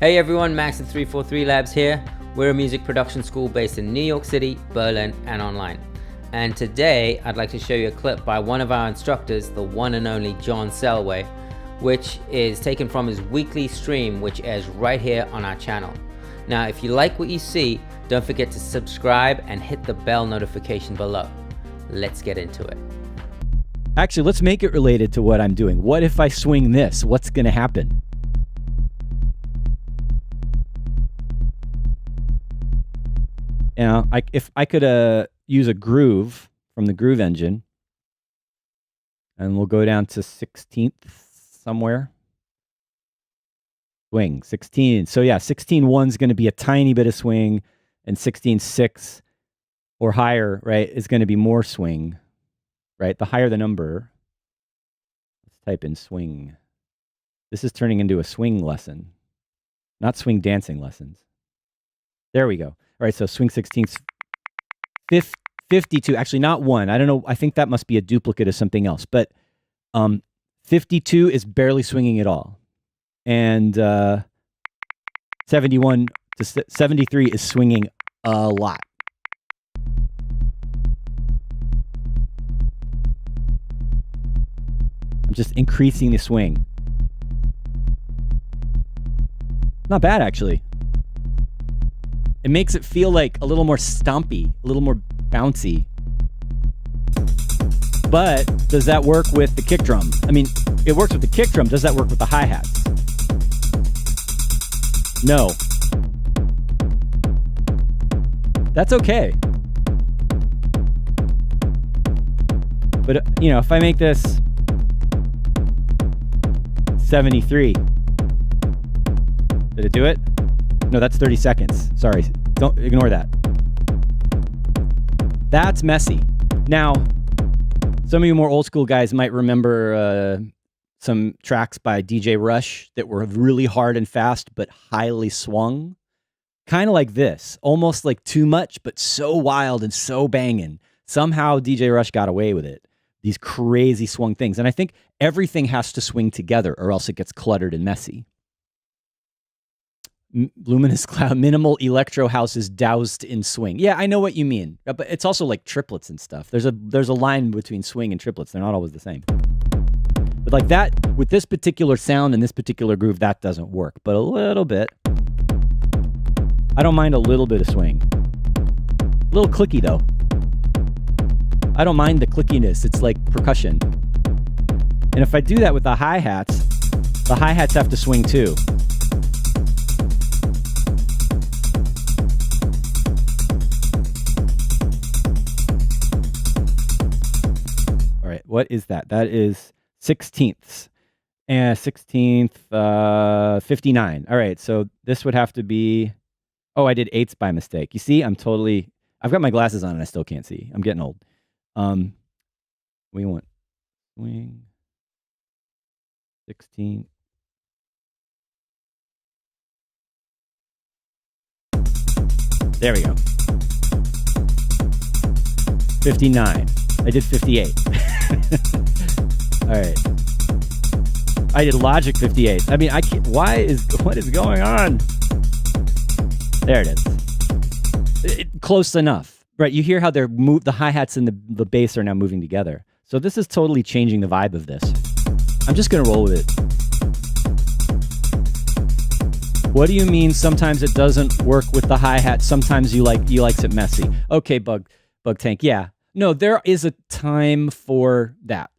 Hey everyone, Max at 343 Labs here. We're a music production school based in New York City, Berlin, and online. And today I'd like to show you a clip by one of our instructors, the one and only John Selway, which is taken from his weekly stream, which airs right here on our channel. Now, if you like what you see, don't forget to subscribe and hit the bell notification below. Let's get into it. Actually, let's make it related to what I'm doing. What if I swing this? What's going to happen? You know, if I could use a groove from the Groove Engine, and we'll go down to 16th somewhere. Swing, 16. So yeah, 16.1 is going to be a tiny bit of swing, and 16.6 or higher, right, is going to be more swing, right? The higher the number. Let's type in swing. This is turning into a swing lesson, not swing dancing lessons. There we go. All right, so swing 16th, 52, actually not 1. I don't know, I think that must be a duplicate of something else, but 52 is barely swinging at all. And 71 to 73 is swinging a lot. I'm just increasing the swing. Not bad, actually. It makes it feel like a little more stompy, a little more bouncy. But does that work with the kick drum? I mean, it works with the kick drum. Does that work with the hi-hats? No. That's okay. But, you know, if I make this 73, did it do it? No, that's 30 seconds. Sorry, don't ignore that. That's messy. Now, some of you more old school guys might remember some tracks by DJ Rush that were really hard and fast, but highly swung. Kind of like this, almost like too much, but so wild and so banging. Somehow DJ Rush got away with it. These crazy swung things. And I think everything has to swing together or else it gets cluttered and messy. Luminous Cloud, minimal electro houses doused in swing. Yeah, I know what you mean, but it's also like triplets and stuff. There's a line between swing and triplets. They're not always the same. But like that, with this particular sound and this particular groove, that doesn't work. But a little bit. I don't mind a little bit of swing. A little clicky though. I don't mind the clickiness. It's like percussion. And if I do that with the hi-hats have to swing too. What is that? That is 16ths. And 16th, 59. All right, so this would have to be... Oh, I did 8ths by mistake. You see, I've got my glasses on and I still can't see. I'm getting old. We want swing 16. There we go. 59. I did 58. All right. I did Logic 58. I mean, I can't. What is going on? There it is. Close enough, right? You hear how the hi-hats and the bass are now moving together. So this is totally changing the vibe of this. I'm just gonna roll with it. What do you mean? Sometimes it doesn't work with the hi-hat. Sometimes you likes it messy. Okay, Bug Tank. Yeah. No, there is a time for that.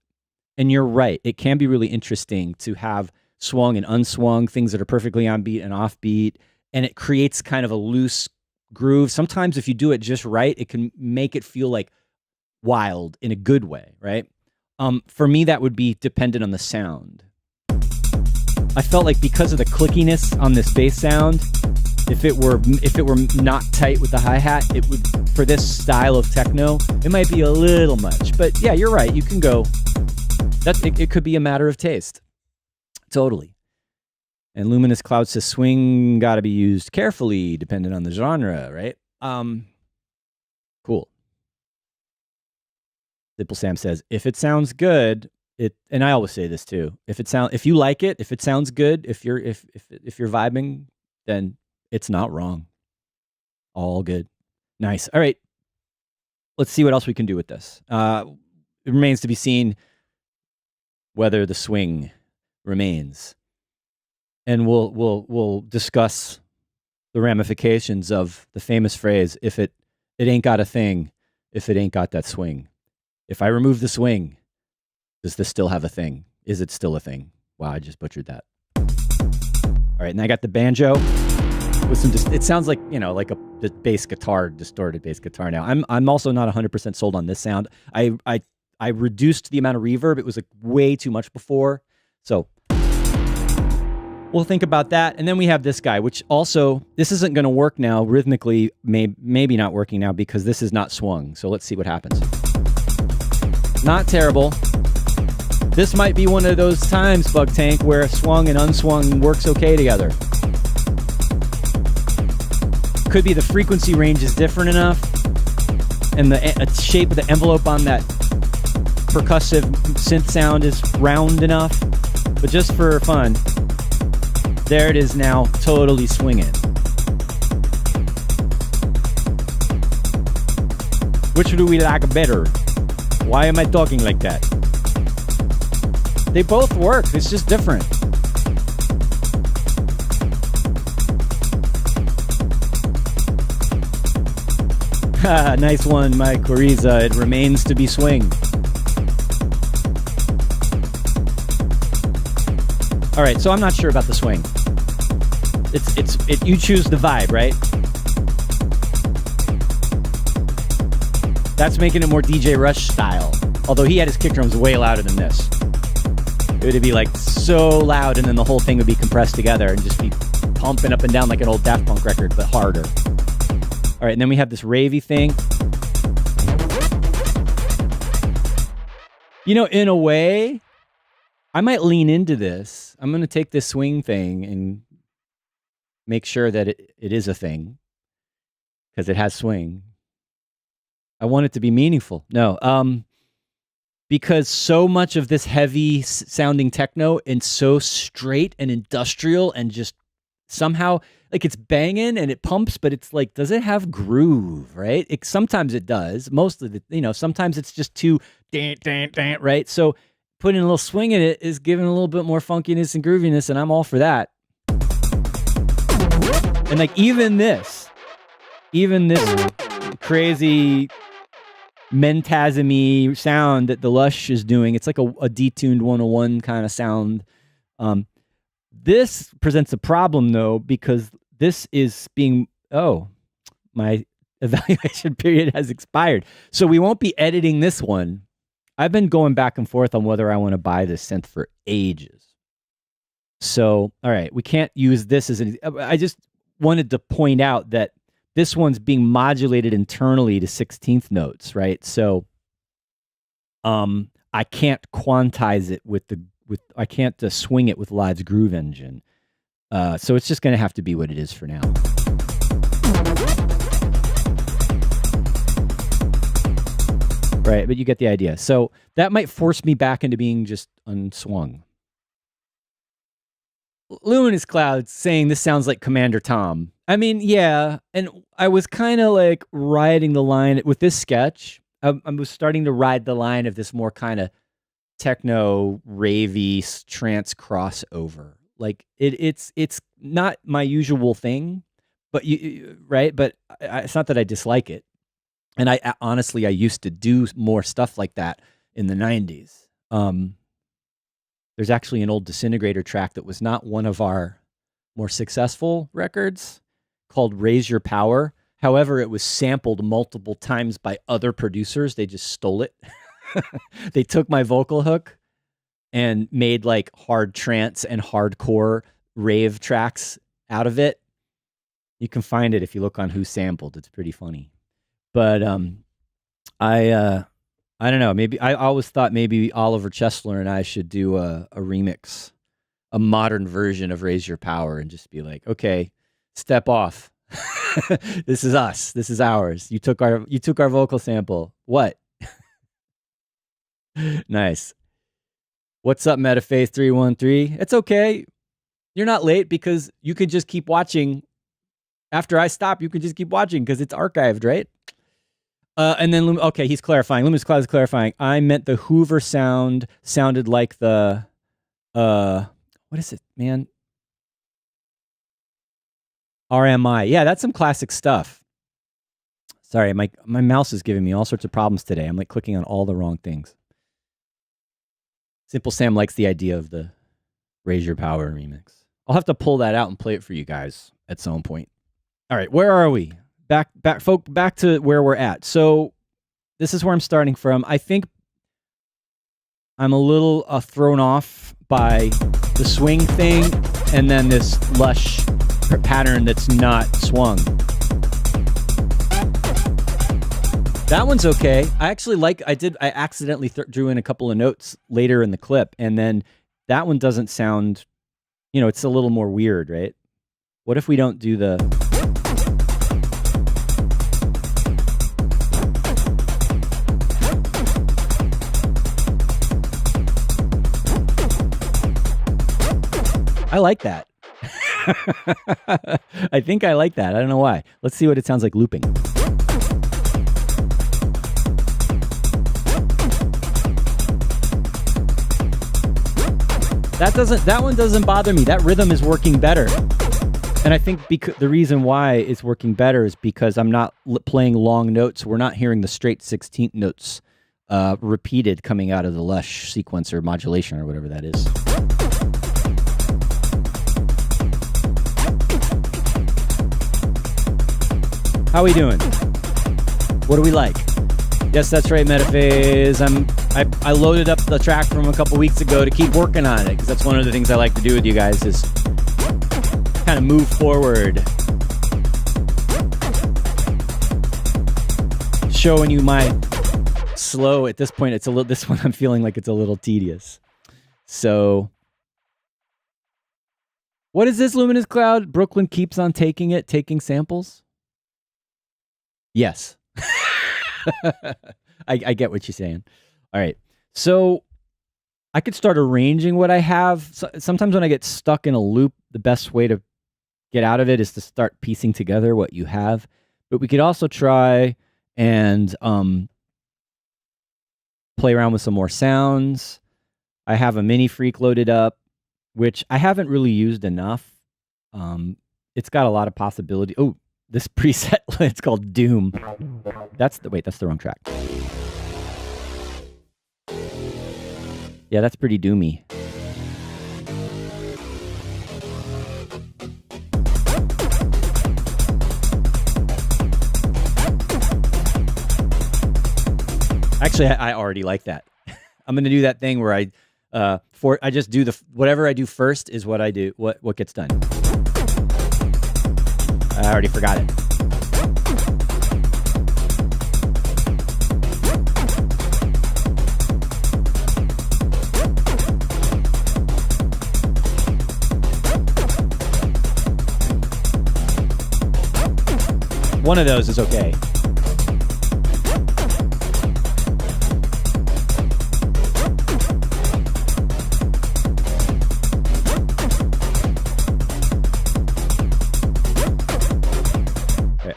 And you're right. It can be really interesting to have swung and unswung, things that are perfectly on beat and off beat. And it creates kind of a loose groove. Sometimes if you do it just right, it can make it feel like wild in a good way, right? For me, that would be dependent on the sound. I felt like because of the clickiness on this bass sound, if it were not tight with the hi-hat, it would, for this style of techno, it might be a little much. But yeah, you're right. You can go. It could be a matter of taste. Totally. And Luminous Cloud says swing got to be used carefully, depending on the genre, right? Cool. Dimple Sam says, if it sounds good, and I always say this too. If you like it, if it sounds good, if you're vibing then it's not wrong. All good. Nice. All right. Let's see what else we can do with this. It remains to be seen whether the swing remains. And we'll discuss the ramifications of the famous phrase, if it ain't got a thing, if it ain't got that swing. If I remove the swing, does this still have a thing? Is it still a thing? Wow, I just butchered that. All right, and I got the banjo with some. It sounds like like a bass guitar, distorted bass guitar. Now I'm also not 100% sold on this sound. I reduced the amount of reverb. It was like way too much before, so we'll think about that. And then we have this guy, which also this isn't going to work now rhythmically. Maybe not working now because this is not swung. So let's see what happens. Not terrible. This might be one of those times, Bug Tank, where swung and unswung works okay together. Could be the frequency range is different enough, and the shape of the envelope on that percussive synth sound is round enough. But just for fun, there it is now, totally swinging. Which do we like better? Why am I talking like that? They both work. It's just different. Nice one, Mike Coriza. It remains to be swing. All right, so I'm not sure about the swing. You choose the vibe, right? That's making it more DJ Rush style. Although he had his kick drums way louder than this. It would be like so loud, and then the whole thing would be compressed together and just be pumping up and down like an old Daft Punk record, but harder. All right, and then we have this ravey thing. In a way, I might lean into this. I'm going to take this swing thing and make sure that it is a thing because it has swing. I want it to be meaningful. No, because so much of this heavy sounding techno and so straight and industrial and just somehow like it's banging and it pumps, but it's like, does it have groove, right? Sometimes it does. Most of the, sometimes it's just too right? So putting a little swing in it is giving a little bit more funkiness and grooviness, and I'm all for that. And like even this crazy Mentasm-y sound that the Lush is doing, it's like a detuned 101 kind of sound. This presents a problem though, because this is being, my evaluation period has expired. So we won't be editing this one. I've been going back and forth on whether I want to buy this synth for ages. So, all right, we can't use this as I just wanted to point out that this one's being modulated internally to 16th notes, right? So, I can't quantize it I can't swing it with Live's Groove Engine. So it's just going to have to be what it is for now. Right, but you get the idea. So that might force me back into being just unswung. Luminous Clouds saying this sounds like Commander Tom. I mean, yeah, and I was kind of like riding the line with this sketch. I was starting to ride the line of this more kind of techno, ravey, trance crossover. Like it's not my usual thing, but right? But it's not that I dislike it. And I honestly used to do more stuff like that in the 90s. There's actually an old Disintegrator track that was not one of our more successful records called Raise Your Power. However, it was sampled multiple times by other producers. They just stole it. They took my vocal hook and made like hard trance and hardcore rave tracks out of it. You can find it if you look on Who Sampled. It's pretty funny. But I don't know. Maybe I always thought maybe Oliver Chesler and I should do a remix, a modern version of Raise Your Power, and just be like, okay, step off. This is us. This is ours. You took our vocal sample. What? Nice. What's up, Metaface 313? It's okay. You're not late because you could just keep watching. After I stop, you could just keep watching because it's archived, right? And then, okay, he's clarifying. Luminous Cloud is clarifying. I meant the Hoover sound sounded like the, what is it, man? RMI. Yeah, that's some classic stuff. Sorry, my mouse is giving me all sorts of problems today. I'm like clicking on all the wrong things. Simple Sam likes the idea of the Raise Your Power remix. I'll have to pull that out and play it for you guys at some point. All right, where are we? Back to where we're at. So this is where I'm starting from. I think I'm a little thrown off by the swing thing and then this lush pattern that's not swung. That one's okay. I actually like, I accidentally drew in a couple of notes later in the clip, and then that one doesn't sound, it's a little more weird, right? What if we don't do the... I like that. I think I like that. I don't know why. Let's see what it sounds like looping. That one doesn't bother me. That rhythm is working better. And I think the reason why it's working better is because I'm not playing long notes. We're not hearing the straight 16th notes repeated coming out of the lush sequencer modulation or whatever that is. How are we doing? What do we like? Yes, that's right, Metaphase. I loaded up the track from a couple weeks ago to keep working on it, because that's one of the things I like to do with you guys is kind of move forward. Showing you my slow at this point. This one I'm feeling like it's a little tedious. So what is this, Luminous Cloud? Brooklyn keeps on taking samples? Yes. I get what you're saying. All right. So I could start arranging what I have. Sometimes when I get stuck in a loop, the best way to get out of it is to start piecing together what you have. But we could also try and play around with some more sounds. I have a Mini Freak loaded up, which I haven't really used enough. It's got a lot of possibility. Oh, this preset, it's called Doom. That's the wrong track. Yeah, that's pretty doomy. Actually, I already like that. I'm going to do that thing where I just do whatever I do first is what I do, what gets done. I already forgot it. One of those is okay.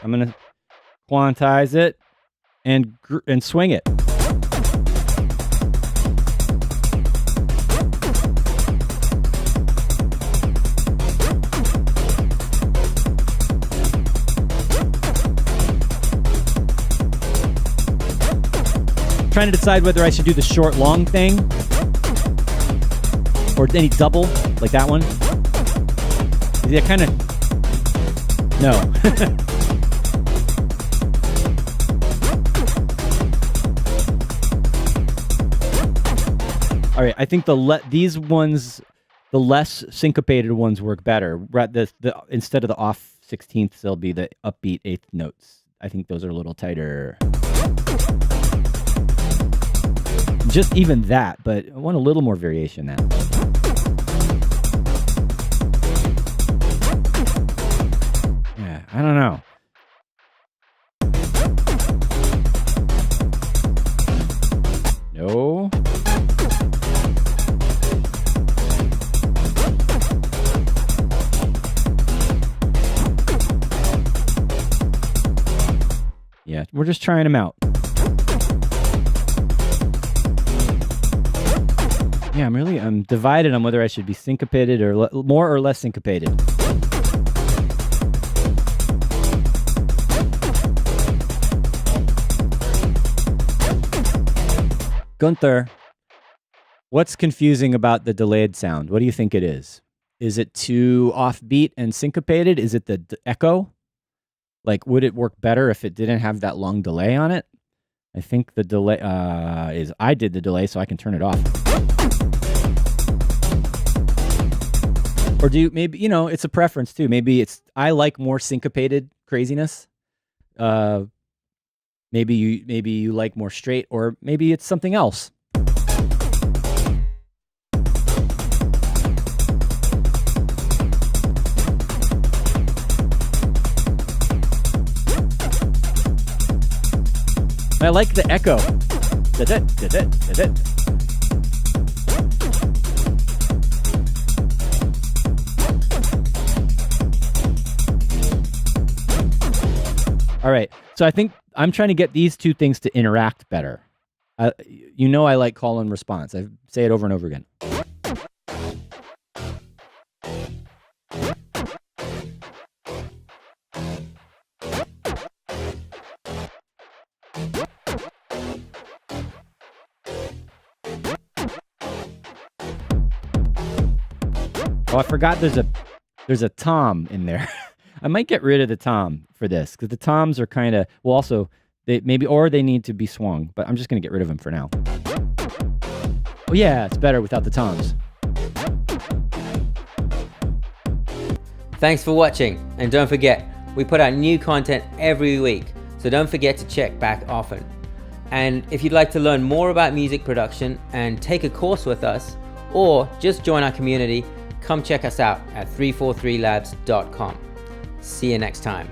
I'm going to quantize it and swing it. Trying to decide whether I should do the short long thing or any double like that one. Yeah, kind of. No. All right, I think these ones, the less syncopated ones work better. Instead of the off 16ths, they'll be the upbeat 8th notes. I think those are a little tighter. Just even that, but I want a little more variation now. Yeah, I don't know. No. Yeah, we're just trying them out. Yeah, I'm divided on whether I should be syncopated or more or less syncopated. Gunther, what's confusing about the delayed sound? What do you think it is? Is it too offbeat and syncopated? Is it the echo? Like, would it work better if it didn't have that long delay on it? I think the delay I did the delay, so I can turn it off. Or maybe, it's a preference too. Maybe I like more syncopated craziness. Maybe you like more straight, or maybe it's something else. I like the echo. All right, so I think I'm trying to get these two things to interact better. I like call and response. I say it over and over again. Oh, I forgot there's a tom in there. I might get rid of the tom for this, because the toms are kind of, well, also they need to be swung, but I'm just going to get rid of them for now. Oh yeah, it's better without the toms. Thanks for watching, and don't forget, we put out new content every week, so don't forget to check back often. And if you'd like to learn more about music production and take a course with us, or just join our community, come check us out at 343labs.com. See you next time.